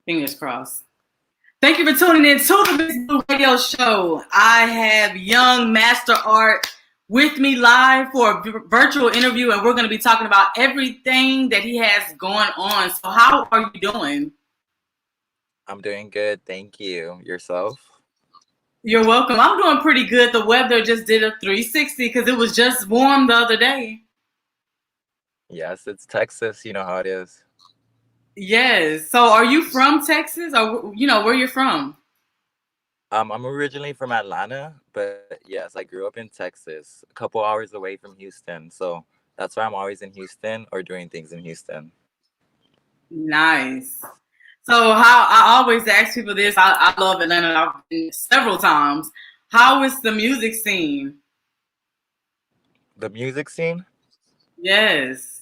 Fingers crossed. Thank you for tuning in to the Miss Blue Radio Show. I have young Master Art with me live for a virtual interview, and we're going to be talking about everything that he has going on. So how are you doing? I'm doing good, thank you. Yourself? You're welcome. I'm doing pretty good. The weather just did a 360 because it was just warm the other day. Yes, it's Texas. You know how it is. Yes. So are you from Texas, or where you're from? I'm originally from Atlanta, but yes, I grew up in Texas, a couple hours away from Houston. So that's why I'm always in Houston or doing things in Houston. Nice. So how I always ask people this. I love Atlanta. I've been several times. How is the music scene? The music scene, Yes.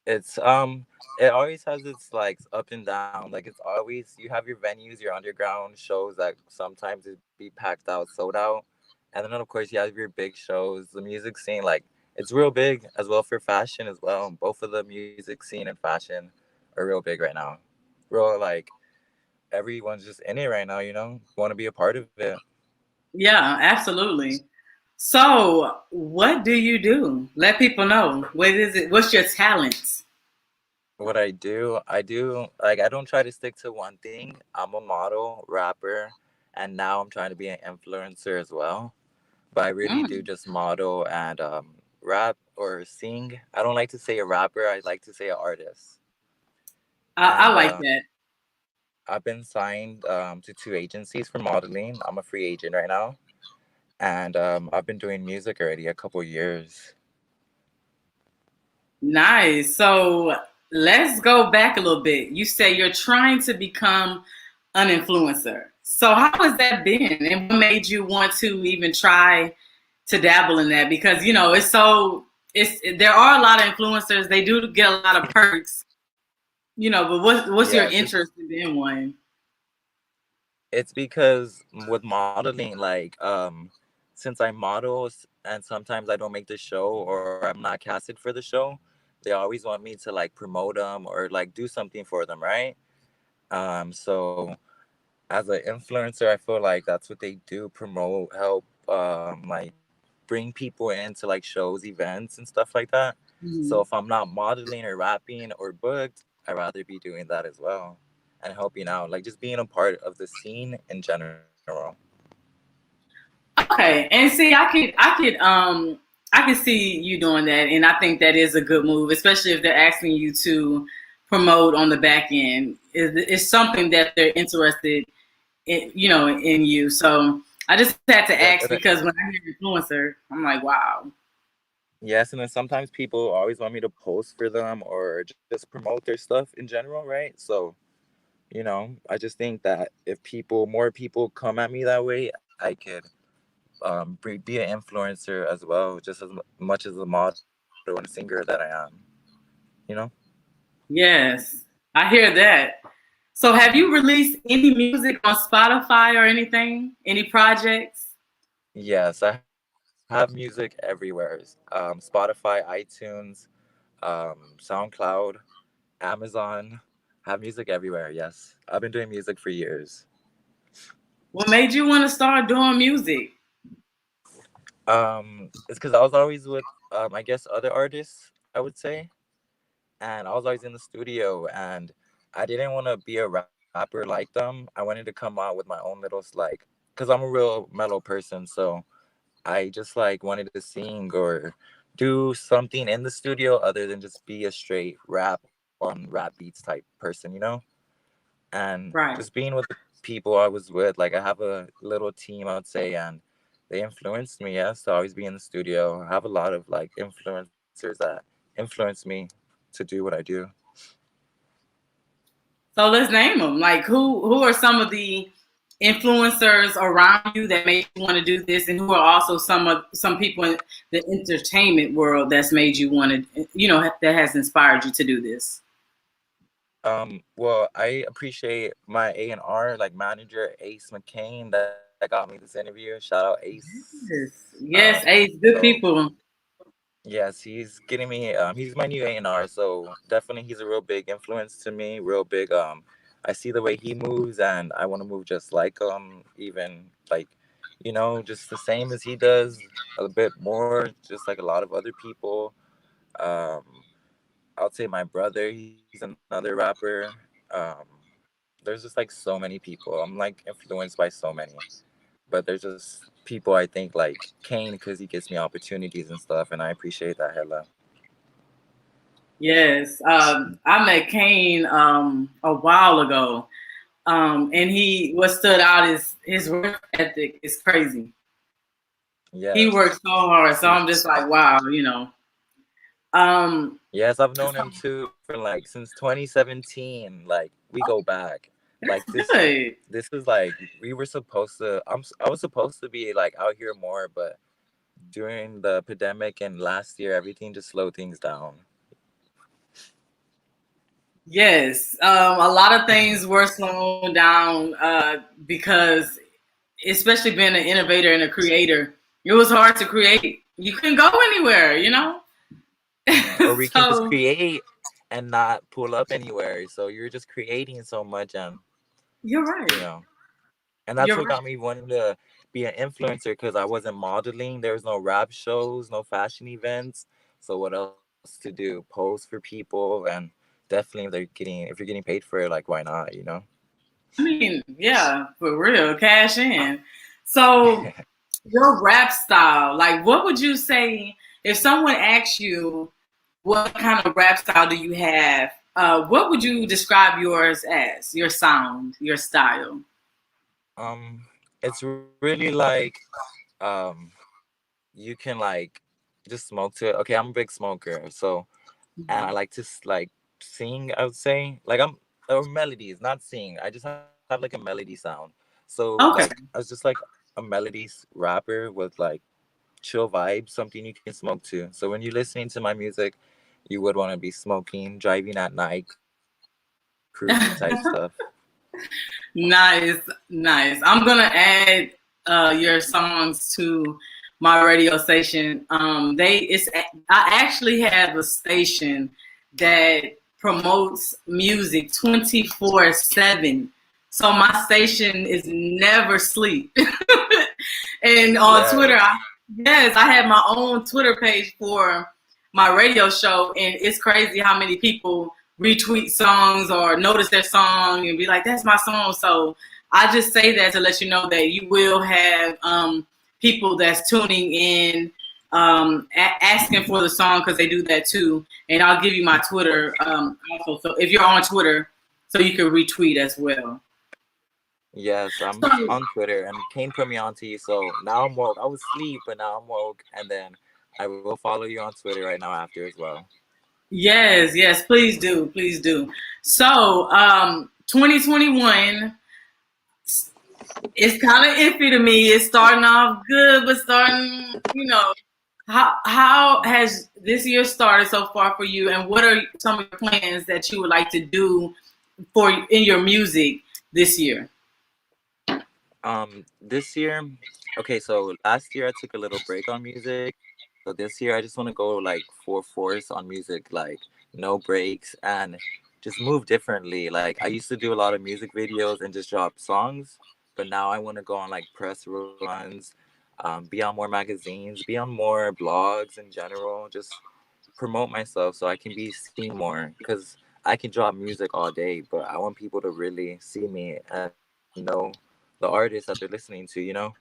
it always has its like up and down. Like it's always you have your venues, your underground shows that sometimes it be packed out, sold out. And then of course you have your big shows. The music scene, like it's real big as well for fashion as well. Both of the music scene and fashion are real big right now. Real like everyone's just in it right now, want to be a part of it. Yeah, absolutely. So what do you do? Let people know. What is it? What's your talents? What I do like I don't try to stick to one thing. I'm a model, rapper, and now I'm trying to be an influencer as well. But I really do Mm, just model and rap or sing. I don't like to say a rapper. I like to say an artist. I And like that. I've been signed to two agencies for modeling. I'm a free agent right now, and I've been doing music already a couple years. Nice. So let's go back a little bit. You say you're trying to become an influencer. So how has that been? And what made you want to even try to dabble in that? Because it's there are a lot of influencers. They do get a lot of perks, but what's your Yes, interest in being one? it's because with modeling, like since I model and sometimes I don't make the show or I'm not casted for the show, they always want me to like promote them or like do something for them, right? So as an influencer, I feel like that's what they do: promote, help, like bring people into like shows, events, and stuff like that. So Mhm. if I'm not modeling or rapping or booked, I'd rather be doing that as well and helping out, like just being a part of the scene in general. Okay, and see, I could see you doing that, and I think that is a good move, especially if they're asking you to promote on the back end. It's something that they're interested in you. So I just had to Yes, ask because when I hear influencer, I'm like, wow. yes, and then sometimes people always want me to post for them or just promote their stuff in general, right? So I just think that if more people come at me that way, I could be an influencer as well, just as much as a model and singer that I am. You know? Yes, I hear that. So have you released any music on Spotify or anything? Any projects? Yes, I have music everywhere. Spotify, iTunes, SoundCloud, Amazon. Have music everywhere. Yes, I've been doing music for years. What made you want to start doing music? It's because I was always with, I guess, other artists, I would say, and I was always in the studio, and I didn't want to be a rapper like them. I wanted to come out with my own little like, because I'm a real mellow person, so I just like wanted to sing or do something in the studio other than just be a straight rap on rap beats type person. And just Right. being with the people I was with, like I have a little team, I would say, and they influenced me, yes, to always be in the studio. I have a lot of like influencers that influence me to do what I do. So let's name them. Like who are some of the influencers around you that made you want to do this, and who are also some people in the entertainment world that's made you want to, that has inspired you to do this. Well, I appreciate my A&R, like manager Ace McCain, that got me this interview. Shout out Ace. Yes, yes, Ace, So good people. yes, he's getting me. He's my new A&R, so definitely he's a real big influence to me. Real big. I see the way he moves, and I want to move just like him, even like, just the same as he does, a bit more, just like a lot of other people. Um, I'll say my brother, he's another rapper. There's just like so many people. I'm like influenced by so many, but there's just people I think like Kane because he gives me opportunities and stuff, and I appreciate that hella. Yes, I met Kane a while ago, and what stood out is his work ethic is crazy. He Yes. works so hard, so I'm just like, wow, Yes, I've known him too for like since 2017. Like we go back. Like good. this is like we were supposed to. I was supposed to be like out here more, but during the pandemic and last year, everything just slowed things down. Yes, a lot of things were slowing down because, especially being an innovator and a creator, it was hard to create. You couldn't go anywhere, Or we can just So create and not pull up anywhere. So you're just creating so much, and you're right. you know, and that's You're what right. got me wanting to be an influencer because I wasn't modeling. There was no rap shows, no fashion events. So what else to do? Post for people, and definitely if you're getting paid for it, like why not? I mean, yeah, for real, cash in. So your rap style, like, what would you say if someone asked you what kind of rap style do you have? What would you describe yours as? Your sound, your style? It's really like um you can like just smoke to it. Okay, I'm a big smoker, so and I like to like sing. I would say like I'm or melodies, not sing. I just have like a melody sound. So like Okay. I was just like a melodies rapper with like chill vibes, something you can smoke to. So when you're listening to my music, you would want to be smoking, driving at night, cruising type stuff. Nice, nice. I'm gonna add your songs to my radio station. I actually have a station that promotes music 24/7. So my station is never sleep. And on Twitter, Yes. yes, I have my own Twitter page for my radio show, and it's crazy how many people retweet songs or notice their song and be like, "That's my song." So I just say that to let you know that you will have people that's tuning in, asking for the song because they do that too. And I'll give you my Twitter also. So if you're on Twitter, so you can retweet as well. Yes, I'm So, on Twitter and Kane put me on to you. So now I'm woke. I was asleep, but now I'm woke. And then I will follow you on Twitter right now after as well. yes, yes, please do, please do. So 2021. It's kind of iffy to me. It's starting off good, but how has this year started so far for you, and what are some of your plans that you would like to do in your music this year? This year, okay, so last year I took a little break on music. So this year I just want to go like full force on music, like no breaks and just move differently. Like I used to do a lot of music videos and just drop songs, but now I want to go on like press runs, be on more magazines, be on more blogs in general, just promote myself so I can be seen more because I can drop music all day, but I want people to really see me and know the artist that they're listening to.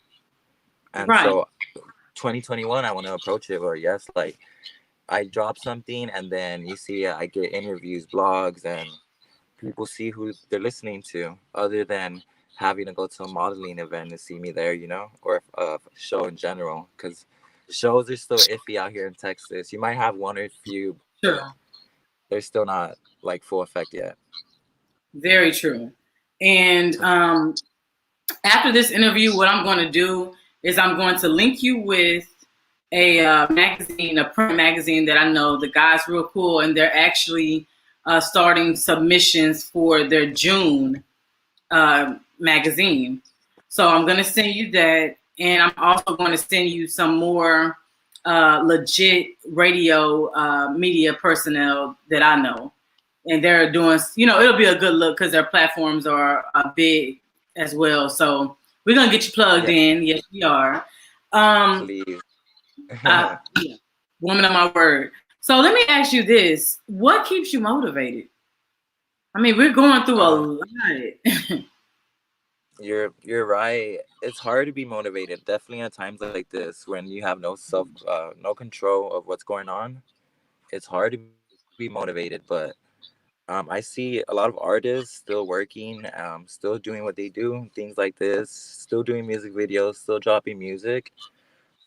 And so Right. 2021 I want to approach it where yes, like I drop something and then you see I get interviews, blogs, and people see who they're listening to other than having to go to a modeling event to see me there, or a show in general because shows are still iffy out here in Texas. You might have one or few, but Sure. they're still not like full effect yet. Very true. And after this interview, what I'm going to do is I'm going to link you with a magazine, a print magazine that I know the guy's real cool, and they're actually starting submissions for their June magazine. So I'm going to send you that, and I'm also going to send you some more legit radio media personnel that I know. and they're doing, you know, it'll be a good look because their platforms are big as well. So we're gonna get you plugged in. Yes, we are. Please. Yeah, woman of my word. So let me ask you this: what keeps you motivated? I mean, we're going through a lot. You're right. It's hard to be motivated, definitely at times like this when you have no control of what's going on. It's hard to be motivated, but I see a lot of artists still working, still doing what they do, things like this, still doing music videos, still dropping music.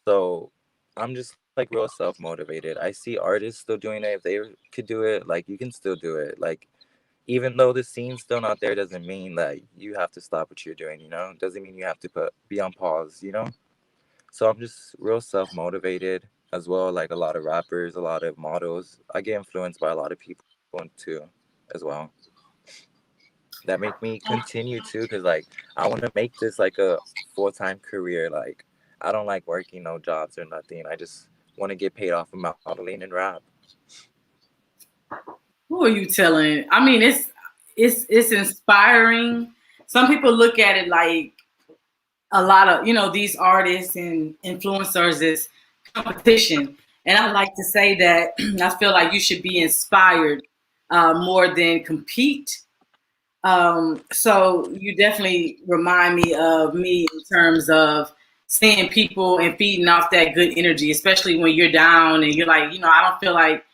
So I'm just like real self motivated. I see artists still doing it. If they could do it, like you can still do it. Like even though the scene's still not there, doesn't mean that you have to stop what you're doing. You know, doesn't mean you have to be on pause. You know. So I'm just real self motivated as well. Like a lot of rappers, a lot of models. I get influenced by a lot of people too, as well. That make me continue too, because like I want to make this like a full-time career. Like I don't like working no jobs or nothing. I just want to get paid off of modeling and rap. Who are you telling? I mean, it's inspiring. Some people look at it like a lot of, you know, these artists and influencers is competition, and I like to say that I feel like you should be inspired more than compete. So you definitely remind me of me in terms of seeing people and feeding off that good energy, especially when you're down and you're like, you know, I don't feel like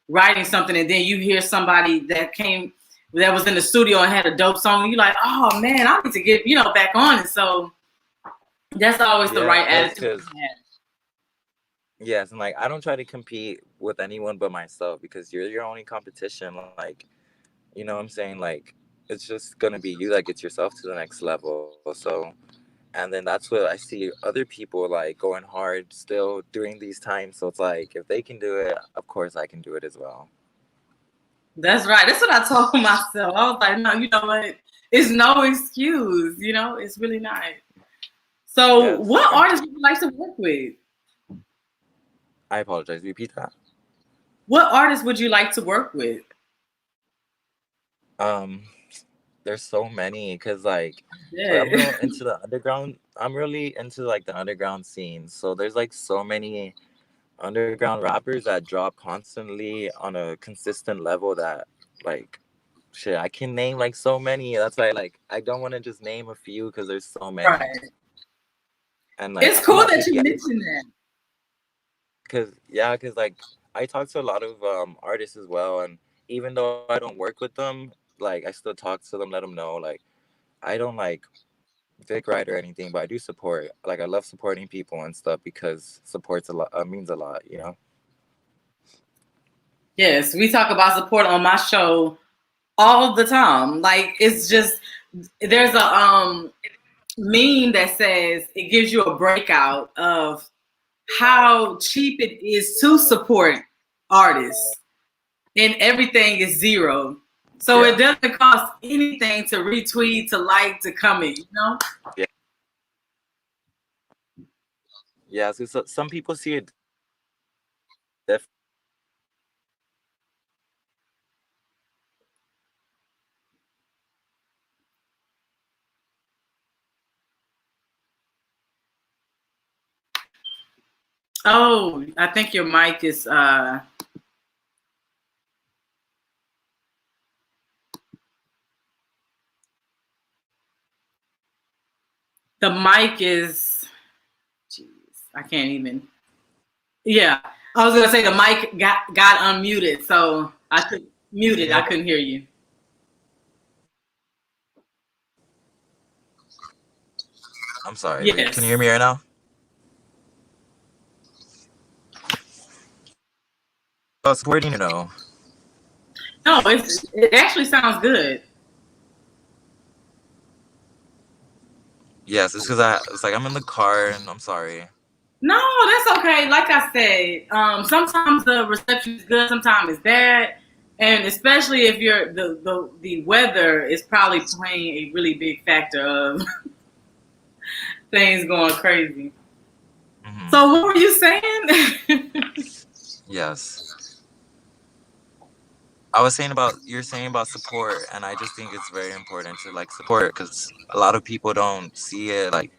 writing something, and then you hear somebody that was in the studio and had a dope song, you're like, oh man, I need to get, you know, back on it. So that's always the right attitude. Yes, and like I don't try to compete with anyone but myself, because you're your only competition. Like, you know what I'm saying? Like it's just gonna be you that gets yourself to the next level. So and then that's what I see other people like going hard still during these times. So it's like if they can do it, of course I can do it as well. That's right. That's what I told myself. I was like, no, you know what? It's no excuse. You know, it's really not. So, what artists would you like to work with? I apologize. Repeat that. What artists would you like to work with? There's so many, because like I'm really into the underground. I'm really into like the underground scene. So there's like so many underground rappers that drop constantly on a consistent level that like shit, I can name like so many. That's why like I don't want to just name a few because there's so many. Right. And like it's cool that you mentioned that. Because like I talk to a lot of artists as well, and even though I don't work with them, like I still talk to them, let them know like I don't like Vic Ride or anything, but I do support. Like I love supporting people and stuff because supports a lot means a lot, you know. Yes, we talk about support on my show all the time. Like it's just there's a meme that says it gives you a breakout of how cheap it is to support artists, and everything is zero. So it doesn't cost anything to retweet, to like, to comment, you know? Yeah. Yeah, so some people see it different. Oh, I think your mic is the mic is, jeez, I can't even. Yeah, I was gonna say the mic got unmuted, so I could mute it. I couldn't hear you. I'm sorry. Yes. Can you hear me right now? Supporting, you know. No, it actually sounds good. Yes, it's because it's like I'm in the car and I'm sorry. No, that's okay. Like I said, sometimes the reception is good, sometimes it's bad, and especially if you're the weather is probably playing a really big factor of things going crazy. Mm-hmm. So what were you saying? Yes. I was saying about you're saying about support, and I just think it's very important to like support because a lot of people don't see it. Like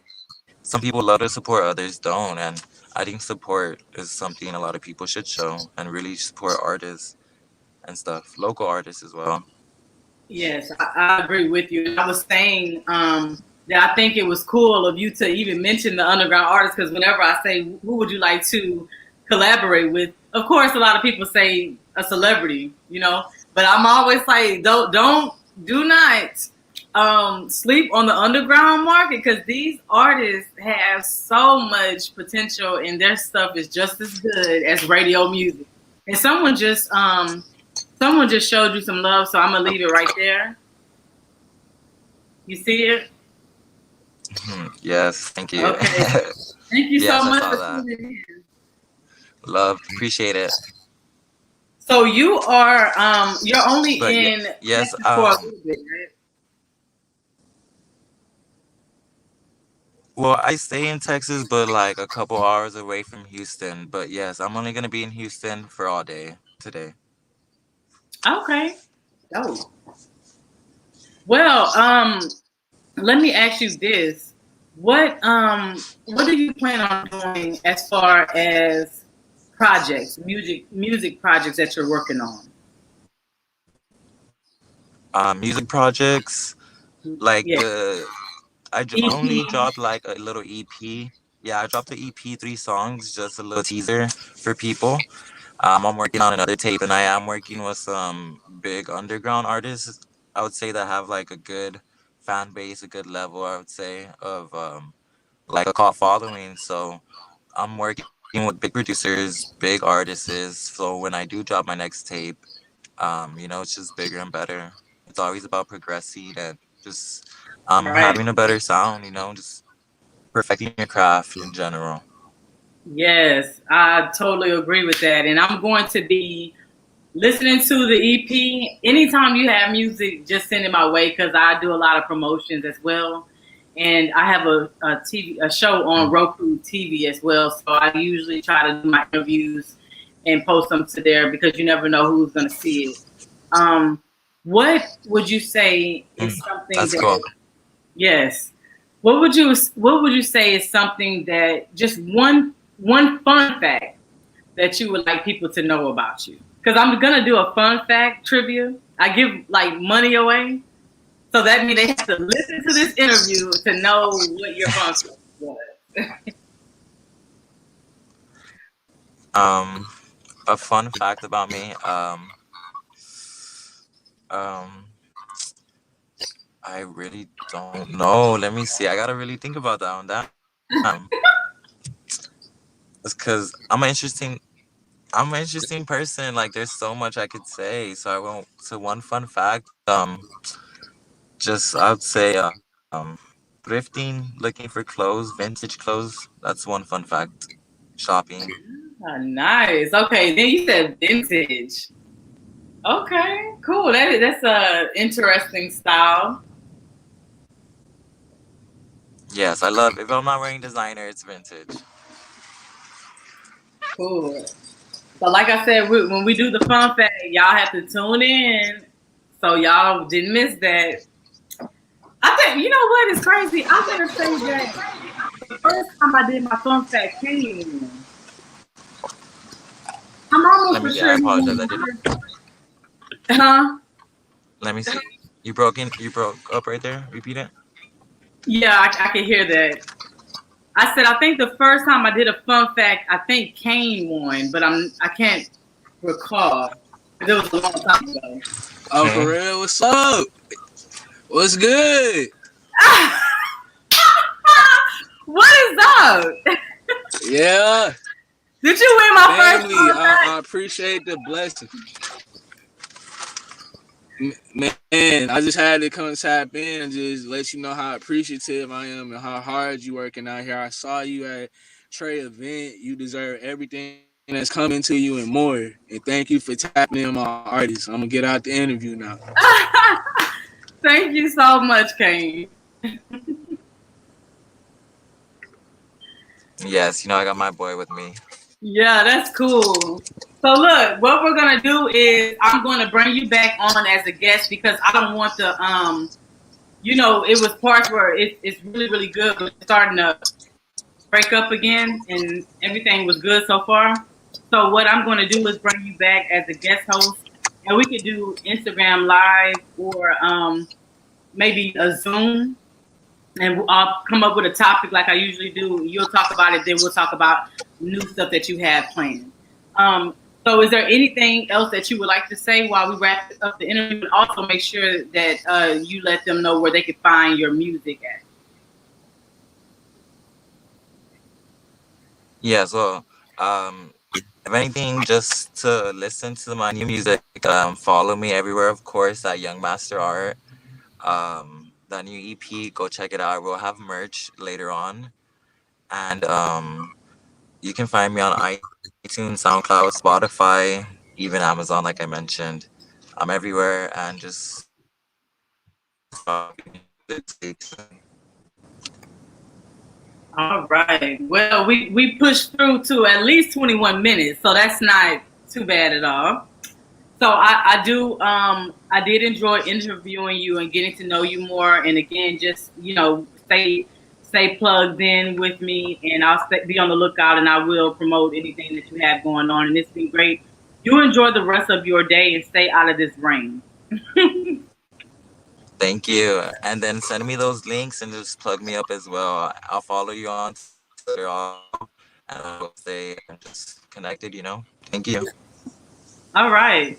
some people love to support, others don't, and I think support is something a lot of people should show and really support artists and stuff, local artists as well. Yes, I agree with you. I was saying that I think it was cool of you to even mention the underground artists because whenever I say who would you like to collaborate with, of course a lot of people say a celebrity, you know, but I'm always like do not sleep on the underground market because these artists have so much potential and their stuff is just as good as radio music. And someone just showed you some love, so I'm gonna leave it right there. You see it? Yes, thank you. Okay. Thank you so Yes, I much saw for that. tuning in. Love, appreciate it. So you're only But in yes, Texas for a little bit, right? well, I stay in Texas, but like a couple hours away from Houston. But yes, I'm only gonna be in Houston for all day today. Okay. Oh. Well, let me ask you this. What do you plan on doing as far as projects, music projects that you're working on? Music projects like Yeah. only EP. dropped like a little EP. Yeah, I dropped the EP, 3 songs, just a little teaser for people. I'm working on another tape, and I am working with some big underground artists. I would say that have like a good fan base, a good level. I would say of like a cult following. So I'm working with big producers, big artists. So when I do drop my next tape, it's just bigger and better. It's always about progressing and just Right. having a better sound. Just perfecting your craft in general. Yes, I totally agree with that. And I'm going to be listening to the EP. Anytime you have music, just send it my way because I do a lot of promotions as well. And I have a show on Roku TV as well. So I usually try to do my interviews and post them to there because you never know who's going to see it. What would you say is something That's cool. that, yes, what would you say is something that just one fun fact that you would like people to know about you? Because I'm gonna do a fun fact trivia. I give like money away, so that means they have to listen to this interview to know what your fun fact was. Um, a fun fact about me. Um, I really don't know. Let me see. I gotta really think about that one. Damn. It's because I'm an interesting person. Like there's so much I could say. So I won't. So one fun fact. Just I'd say thrifting, looking for clothes, vintage clothes. That's one fun fact. Shopping. Nice. Okay, then you said vintage. Okay, cool. That's a interesting style. Yes, I love. If I'm not wearing designer, it's vintage. Cool. So, like I said, when we do the fun fact, y'all have to tune in so y'all didn't miss that. I think you know what is crazy. I'm gonna say that the first time I did my fun fact came, I'm almost Let for me see. I sure. apologize. I didn't. Huh? Let me see. You broke in. You broke up right there. Repeat it. Yeah, I can hear that. I said I think the first time I did a fun fact, I think Kane won, but I can't recall. It was a long time ago. Oh, for real? What's up? What's good? What is up? Yeah. Did you win my Family, first fun fact? I appreciate the blessing. Man, I just had to come tap in and just let you know how appreciative I am and how hard you working out here. I saw you at Trey event. You deserve everything that's coming to you and more. And thank you for tapping in my artists. I'm gonna get out the interview now. Thank you so much, Kane. Yes, I got my boy with me. Yeah, that's cool. So look, what we're gonna do is I'm gonna bring you back on as a guest because I don't want the it was parts where it's really, really good, but it's starting to break up again and everything was good so far. So what I'm gonna do is bring you back as a guest host and we could do Instagram live or maybe a Zoom and I'll come up with a topic like I usually do. You'll talk about it, then we'll talk about new stuff that you have planned. Um, so, is there anything else that you would like to say while we wrap up the interview? And also make sure that you let them know where they can find your music at. Yeah, so if anything, just to listen to my new music, follow me everywhere, of course, at Young Master Art. The new EP, go check it out. We'll have merch later on. And you can find me on iTunes, SoundCloud, Spotify, even Amazon, like I mentioned. I'm everywhere and just All right. Well, we pushed through to at least 21 minutes, so that's not too bad at all. So I did enjoy interviewing you and getting to know you more. And again, just stay plugged in with me, and be on the lookout, and I will promote anything that you have going on. And it's been great. You enjoy the rest of your day and stay out of this rain. Thank you. And then send me those links and just plug me up as well. I'll follow you on Twitter and I'll stay just connected, Thank you. All right.